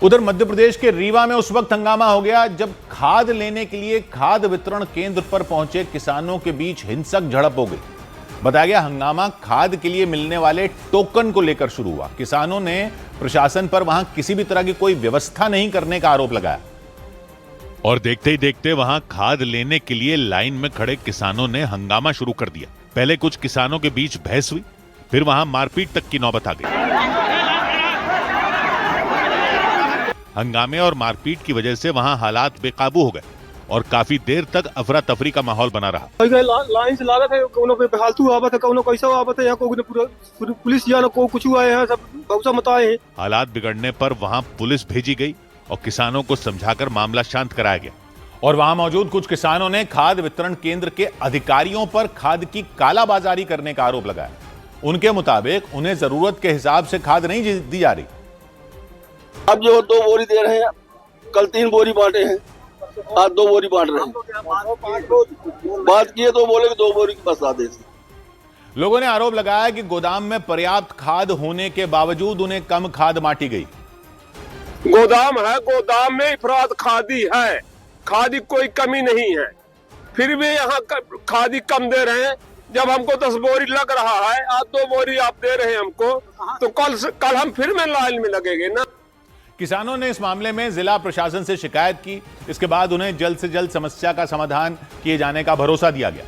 उधर मध्य प्रदेश के रीवा में उस वक्त हंगामा हो गया जब खाद लेने के लिए खाद वितरण केंद्र पर पहुंचे किसानों के बीच हिंसक झड़प हो गई। बताया गया हंगामा खाद के लिए मिलने वाले टोकन को लेकर शुरू हुआ। किसानों ने प्रशासन पर वहां किसी भी तरह की कोई व्यवस्था नहीं करने का आरोप लगाया और देखते ही देखते वहां खाद लेने के लिए लाइन में खड़े किसानों ने हंगामा शुरू कर दिया। पहले कुछ किसानों के बीच बहस हुई, फिर वहां मारपीट तक की नौबत आ गई। हंगामे और मारपीट की वजह से वहां हालात बेकाबू हो गए और काफी देर तक अफरा तफरी का माहौल बना रहा। लाइन से लागत है, कोनो पे फालतू आवत है, कोनो कैसा आवत है, यहाँ को पूरा पुलिस या को कुछ आए हैं, सब बहुत सा मताए हैं। हालात बिगड़ने पर वहां पुलिस भेजी गई और किसानों को समझाकर मामला शांत कराया गया। और वहां मौजूद कुछ किसानों ने खाद वितरण केंद्र के अधिकारियों पर खाद की कालाबाजारी करने का आरोप लगाया। उनके मुताबिक उन्हें जरूरत के हिसाब से खाद नहीं दी जा रही। अब जो 2 बोरी दे रहे हैं, कल 3 बोरी बांटे हैं, आज 2 बोरी बांट रहे हैं। बात किए तो बोले कि 2 बोरी की बस आदेश। लोगों ने आरोप लगाया कि गोदाम में पर्याप्त खाद होने के बावजूद उन्हें कम खाद बांटी गई। गोदाम है, गोदाम में अफराद खादी है, खादी कोई कमी नहीं है, फिर भी यहाँ खादी कम दे रहे हैं। जब हमको 10 बोरी लग रहा है, आज 2 बोरी आप दे रहे हैं हमको, तो कल हम फिर में लाइन में लगेंगे ना। किसानों ने इस मामले में जिला प्रशासन से शिकायत की। इसके बाद उन्हें जल्द से जल्द समस्या का समाधान किए जाने का भरोसा दिया गया।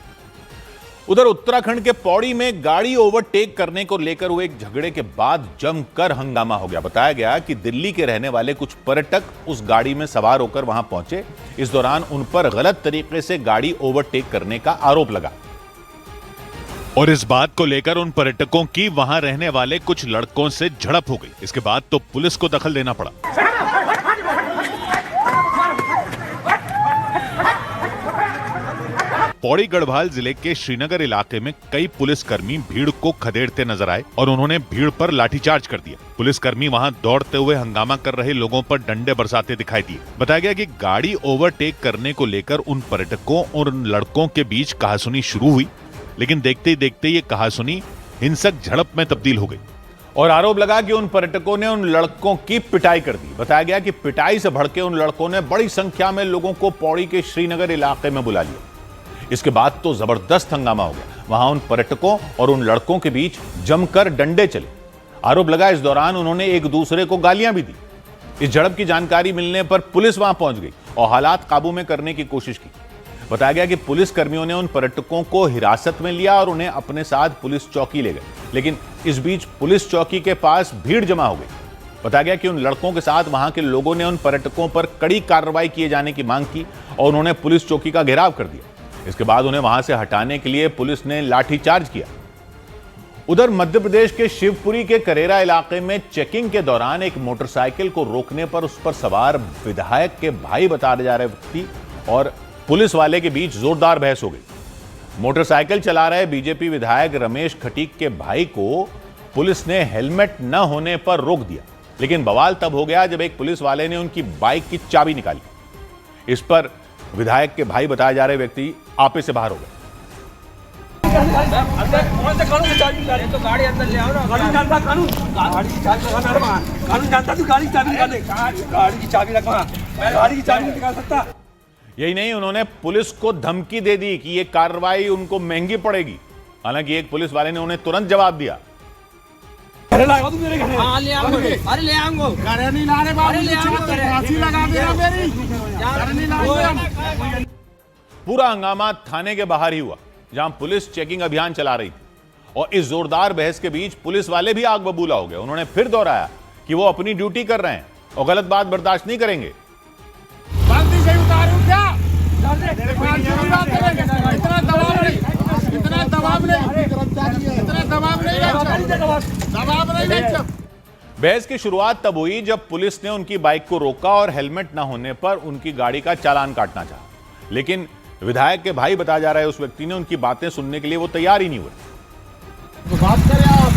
उधर उत्तराखंड के पौड़ी में गाड़ी ओवरटेक करने को लेकर हुए एक झगड़े के बाद जमकर हंगामा हो गया। बताया गया कि दिल्ली के रहने वाले कुछ पर्यटक उस गाड़ी में सवार होकर वहां पहुंचे। इस दौरान उन पर गलत तरीके से गाड़ी ओवरटेक करने का आरोप लगा और इस बात को लेकर उन पर्यटकों की वहां रहने वाले कुछ लड़कों से झड़प हो गई। इसके बाद तो पुलिस को दखल देना पड़ा। पौड़ी गढ़वाल जिले के श्रीनगर इलाके में कई पुलिसकर्मी भीड़ को खदेड़ते नजर आए और उन्होंने भीड़ पर लाठीचार्ज कर दिया। पुलिसकर्मी वहां दौड़ते हुए हंगामा कर रहे लोगों पर डंडे बरसाते दिखाई दिए। बताया गया कि गाड़ी ओवरटेक करने को लेकर उन पर्यटकों और उन लड़कों के बीच कहासुनी शुरू हुई, लेकिन देखते ही देखते ये कहासुनी हिंसक झड़प में तब्दील हो गई और आरोप लगा कि उन पर्यटकों ने उन लड़कों की पिटाई कर दी। बताया गया कि पिटाई से भड़के उन लड़कों ने बड़ी संख्या में लोगों को पौड़ी के श्रीनगर इलाके में बुला लिया। इसके बाद तो जबरदस्त हंगामा हो गया। वहां उन पर्यटकों और उन लड़कों के बीच जमकर डंडे चले। आरोप लगा इस दौरान उन्होंने एक दूसरे को गालियां भी दी। इस झड़प की जानकारी मिलने पर पुलिस वहां पहुंच गई और हालात काबू में करने की कोशिश की। बताया गया कि पुलिस कर्मियों ने उन पर्यटकों को हिरासत में लिया और उन्हें अपने साथ पुलिस चौकी ले गए, लेकिन इस बीच पुलिस चौकी के पास भीड़ जमा हो गई। बताया गया कि उन लड़कों के साथ वहां के लोगों ने उन पर्यटकों पर कड़ी कार्रवाई किए जाने की मांग की और उन्होंने पुलिस चौकी का घेराव कर दिया। इसके बाद उन्हें वहां से हटाने के लिए पुलिस ने लाठीचार्ज किया। उधर मध्य प्रदेश के शिवपुरी के करेरा इलाके में चेकिंग के दौरान एक मोटरसाइकिल को रोकने पर उस पर सवार विधायक के भाई बताए जा रहे व्यक्ति और पुलिस वाले के बीच जोरदार बहस हो गई। मोटरसाइकिल चला रहे बीजेपी विधायक रमेश खटीक के भाई को पुलिस ने हेलमेट न होने पर रोक दिया, लेकिन बवाल तब हो गया जब एक पुलिस वाले ने उनकी बाइक की चाबी निकाली। इस पर विधायक के भाई बताए जा रहे व्यक्ति आपे से बाहर हो गए। यही नहीं, उन्होंने पुलिस को धमकी दे दी कि यह कार्रवाई उनको महंगी पड़ेगी। हालांकि एक पुलिस वाले ने उन्हें तुरंत जवाब दिया। पूरा हंगामा थाने के बाहर ही हुआ, जहां पुलिस चेकिंग अभियान चला रही थी और इस जोरदार बहस के बीच पुलिस वाले भी आग बबूला हो गए। उन्होंने फिर दोहराया कि वो अपनी ड्यूटी कर रहे हैं और गलत बात बर्दाश्त नहीं करेंगे। बहस की शुरुआत तब हुई जब पुलिस ने उनकी बाइक को रोका और हेलमेट न होने पर उनकी गाड़ी का चालान काटना चाहा, लेकिन विधायक के भाई बताया जा रहा है उस व्यक्ति ने उनकी बातें सुनने के लिए वो तैयार ही नहीं हुए। तो बात करें आप।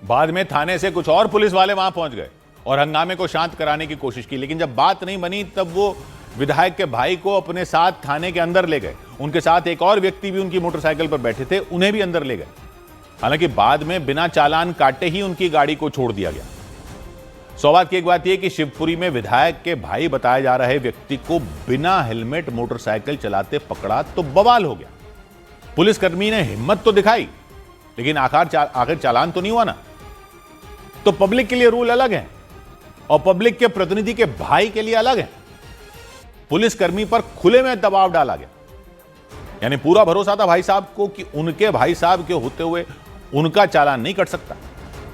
बाद में थाने से कुछ और पुलिस वाले वहां पहुंच गए और हंगामे को शांत कराने की कोशिश की, लेकिन जब बात नहीं बनी तब वो विधायक के भाई को अपने साथ थाने के अंदर ले गए। उनके साथ एक और व्यक्ति भी उनकी मोटरसाइकिल पर बैठे थे, उन्हें भी अंदर ले गए। हालांकि बाद में बिना चालान काटे ही उनकी गाड़ी को छोड़ दिया गया। सौभाग्य की एक बात यह कि शिवपुरी में विधायक के भाई बताए जा रहे व्यक्ति को बिना हेलमेट मोटरसाइकिल चलाते पकड़ा तो बवाल हो गया। पुलिसकर्मी ने हिम्मत तो दिखाई, लेकिन आखिर चालान तो नहीं हुआ ना। तो पब्लिक के लिए रूल अलग है और पब्लिक के प्रतिनिधि के भाई के लिए अलग है। पुलिसकर्मी पर खुले में दबाव डाला गया, यानी पूरा भरोसा था भाई साहब को कि उनके भाई साहब के होते हुए उनका चालान नहीं कट सकता।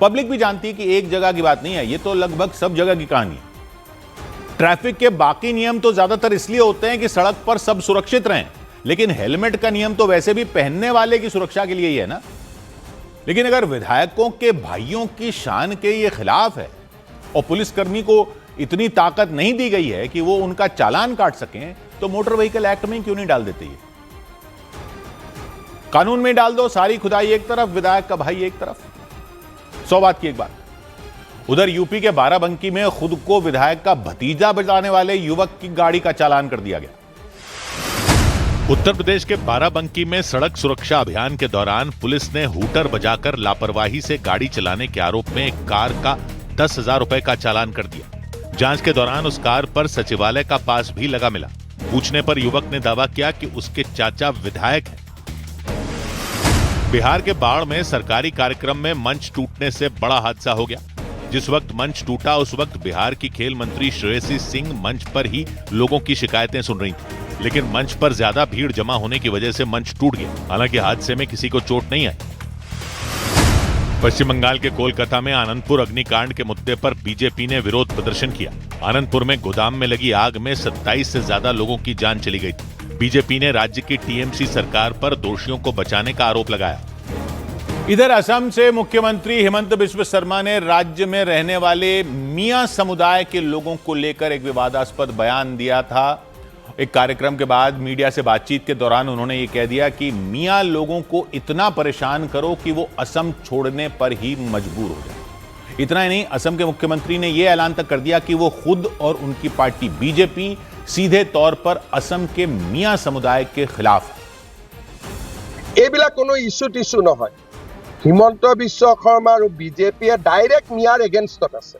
पब्लिक भी जानती है कि एक जगह की बात नहीं है, ये तो लगभग सब जगह की कहानी है। ट्रैफिक के बाकी नियम तो ज्यादातर इसलिए होते हैं कि सड़क पर सब सुरक्षित रहें, लेकिन हेलमेट का नियम तो वैसे भी पहनने वाले की सुरक्षा के लिए ही है ना। लेकिन अगर विधायकों के भाइयों की शान के ये खिलाफ है और पुलिसकर्मी को इतनी ताकत नहीं दी गई है कि वो उनका चालान काट सकें, तो मोटर व्हीकल एक्ट में क्यों नहीं डाल देते? ये कानून में डाल दो, सारी खुदाई एक तरफ, विधायक का भाई एक तरफ। सौ बात की एक बात, उधर यूपी के बाराबंकी में खुद को विधायक का भतीजा बताने वाले युवक की गाड़ी का चालान कर दिया गया। उत्तर प्रदेश के बाराबंकी में सड़क सुरक्षा अभियान के दौरान पुलिस ने हूटर बजाकर लापरवाही से गाड़ी चलाने के आरोप में एक कार का 10,000 रुपए का चालान कर दिया। जांच के दौरान उस कार पर सचिवालय का पास भी लगा मिला। पूछने पर युवक ने दावा किया कि उसके चाचा विधायक हैं। बिहार के बाढ़ में सरकारी कार्यक्रम में मंच टूटने से बड़ा हादसा हो गया। जिस वक्त मंच टूटा उस वक्त बिहार की खेल मंत्री श्रेयसी सिंह मंच पर ही लोगों की शिकायतें सुन रही थी, लेकिन मंच पर ज्यादा भीड़ जमा होने की वजह से मंच टूट गया। हालांकि हादसे में किसी को चोट नहीं आई। पश्चिम बंगाल के कोलकाता में आनंदपुर अग्निकांड के मुद्दे पर बीजेपी ने विरोध प्रदर्शन किया। आनंदपुर में गोदाम में लगी आग में 27 से ज्यादा लोगों की जान चली गई थी। बीजेपी ने राज्य की टीएमसी सरकार पर दोषियों को बचाने का आरोप लगाया। इधर असम से मुख्यमंत्री हेमंत बिस्व शर्मा ने राज्य में रहने वाले मियां समुदाय के लोगों को लेकर एक विवादास्पद बयान दिया था। एक कार्यक्रम के बाद मीडिया से बातचीत के दौरान उन्होंने ये कह दिया कि मियां लोगों को इतना परेशान करो कि वो असम छोड़ने पर ही मजबूर हो जाए। इतना ही नहीं, असम के मुख्यमंत्री ने यह ऐलान तक कर दिया कि वो खुद और उनकी पार्टी बीजेपी सीधे तौर पर असम के मियां समुदाय के खिलाफ है। এইবিলাক কোনো ইস্যু টিস্যু নহয়। হিমন্ত বিশ্ব শৰ্মা আৰু বিজেপিয়ে ডাইৰেক্ট মিয়াৰ এগেইনষ্টত আছে।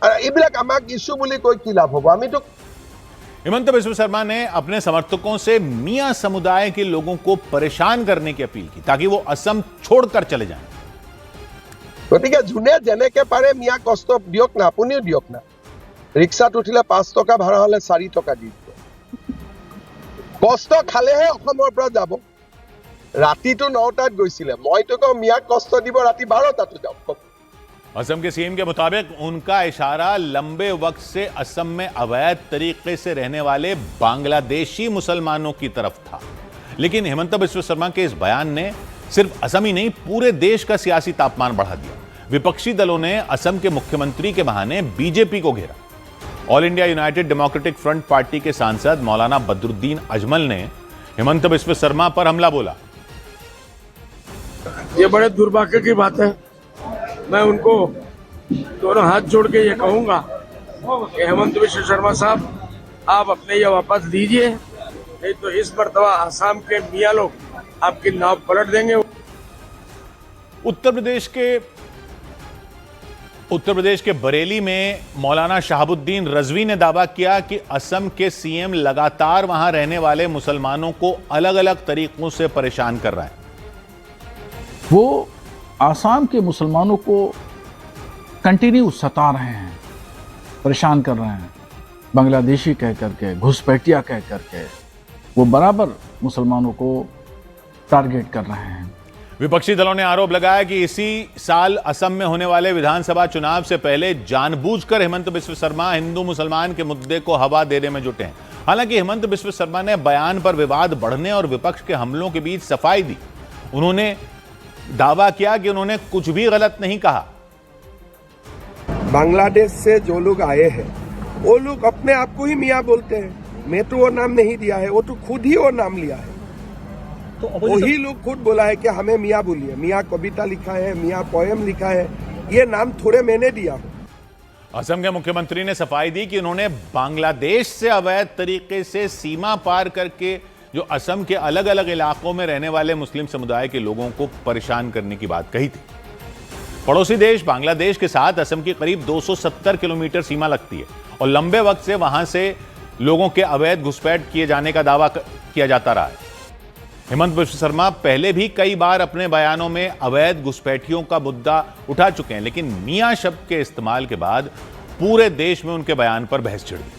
আৰু এইবিলাক আমাক ইস্যু বুলি কৈ কি লাভ হ'ব? আমিতো हेमंत बिस्व शर्मा ने अपने समर्थकों से मियां समुदाय के लोगों को परेशान करने की अपील की ताकि वो असम छोड़कर चले जाएं। গতিকে যোনে যেনেকে পাৰে মিয়া কষ্ট দিয়ক না, আপুনিও দিয়ক না। ৰিক্সাত উঠিলে 5 টকা ভাড়া হলে 4 টকা দি দিব। কষ্ট খালেহে অসমৰ পৰা যাব। ৰাতিটো 9টাত গৈছিলে, মইতো কওঁ মিয়াক কষ্ট দিব ৰাতি 12টাতো যাওক। असम के सीएम के मुताबिक उनका इशारा लंबे वक्त से असम में अवैध तरीके से रहने वाले बांग्लादेशी मुसलमानों की तरफ था। लेकिन हेमंत बिस्व शर्मा के इस बयान ने सिर्फ असम ही नहीं पूरे देश का सियासी तापमान बढ़ा दिया। विपक्षी दलों ने असम के मुख्यमंत्री के बहाने बीजेपी को घेरा। All India United democratic front party के सांसद मौलाना बदरुद्दीन अजमल ने हेमंत बिस्व शर्मा पर हमला बोला। ये बड़े दुर्भाग्य की बात है। मैं उनको दोनों हाथ जोड़ के ये कहूंगा कि हेमंत बिस्व शर्मा साहब, आप अपने ये वापस दीजिए, नहीं तो इस मर्तबा आसाम के मियां लोग आपकी नाव पलट देंगे। उत्तर प्रदेश के बरेली में मौलाना शहाबुद्दीन रजवी ने दावा किया कि असम के सीएम लगातार वहां रहने वाले मुसलमानों को अलग अलग तरीकों से परेशान कर रहा है। वो आसाम के मुसलमानों को कंटिन्यू सता रहे हैं, परेशान कर रहे हैं, बांग्लादेशी कह करके, घुसपैठिया कह करके वो बराबर मुसलमानों को टारगेट कर रहे हैं। विपक्षी दलों ने आरोप लगाया कि इसी साल असम में होने वाले विधानसभा चुनाव से पहले जानबूझकर हेमंत बिस्व शर्मा हिंदू मुसलमान के मुद्दे को हवा देने में जुटे हैं। हालांकि हेमंत बिस्व शर्मा ने बयान पर विवाद बढ़ने और विपक्ष के हमलों के बीच सफाई दी। उन्होंने दावा किया कि उन्होंने कुछ भी गलत नहीं कहा। बांग्लादेश से जो लोग आए हैं वो लोग अपने आप को ही मियाँ बोलते हैं। मैं तो वो नाम नहीं दिया है, वो तो खुद ही वो नाम लिया है। तो वही लोग खुद बोला है कि हमें मियाँ बोलिए। मियाँ कविता लिखा है, मियाँ पोएम लिखा है, ये नाम थोड़े मैंने दिया हूँ। असम के मुख्यमंत्री ने सफाई दी कि उन्होंने बांग्लादेश से अवैध तरीके से सीमा पार करके जो असम के अलग अलग इलाकों में रहने वाले मुस्लिम समुदाय के लोगों को परेशान करने की बात कही थी। पड़ोसी देश बांग्लादेश के साथ असम की करीब 270 किलोमीटर सीमा लगती है और लंबे वक्त से वहां से लोगों के अवैध घुसपैठ किए जाने का दावा किया जाता रहा है। हेमंत बिश्व शर्मा पहले भी कई बार अपने बयानों में अवैध घुसपैठियों का मुद्दा उठा चुके हैं, लेकिन मियां शब्द के इस्तेमाल के बाद पूरे देश में उनके बयान पर बहस छिड़ गई।